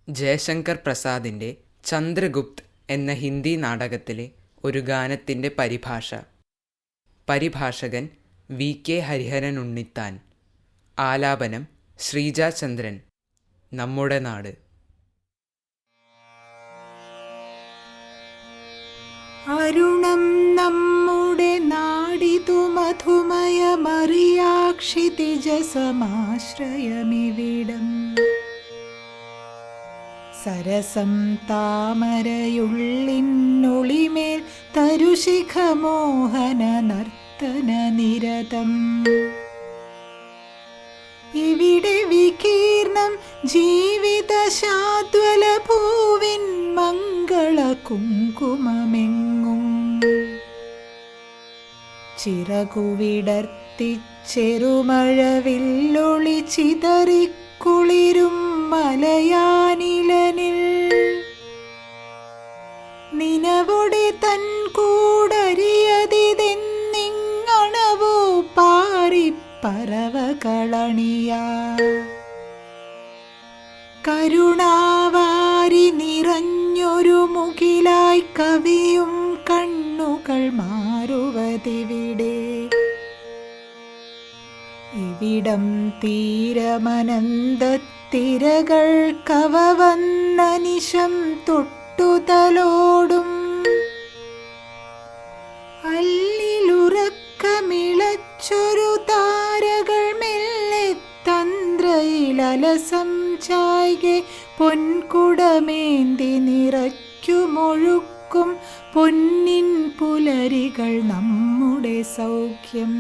ജയശങ്കർ പ്രസാദിൻ്റെ ചന്ദ്രഗുപ്ത് എന്ന ഹിന്ദി നാടകത്തിലെ ഒരു ഗാനത്തിൻ്റെ പരിഭാഷ. പരിഭാഷകൻ വി.കെ. ഹരിഹരൻ ഉണ്ണിത്താൻ. ആലാപനം ശ്രീജ ചന്ദ്രൻ. നമ്മുടെ നാട്. അരുണം നമ്മുടെ നാടിതു മധുമയമറിയാക്ഷിതിജസമാശ്രയമിവിടം. സരസം താമരയുള്ളിന്നൊളിമേൽ തരുശിഖമോഹന നർത്തന നിരതം. ഇവിടെ വികീർണം ജീവിതശാദ്വല ഭൂവിൻ മംഗള കുങ്കുമമെങ്ങും. ചിറകുവിടർത്തി ചെറുമഴവില്ലൊളി ചിതറിക്കുളിരും മലയാനിലനിൽ. നിനവൊടെ തൻ കൂടരിയതിതെന്നിങ്ങണവോ പാറിപ്പറവകളണിയാ. കരുണാവാരി നിറഞ്ഞൊരു മുകിലായി കവിയും കണ്ണുകൾ മാറുവതിവിടെ. ഇവിടം തീരമനന്തത്തിരകൾ കവവന്നനിശം തൊട്ടുതലോടും. അല്ലിലുറക്കമിളച്ചൊരു താരകൾ മെല്ലെ തന്ത്രയിലലസം ചായ്കെ പൊൻകുടമേന്തി നിറയ്ക്കുമൊഴുക്കും പൊന്നിൻ പുലരികൾ നമ്മുടെ സൗഖ്യം.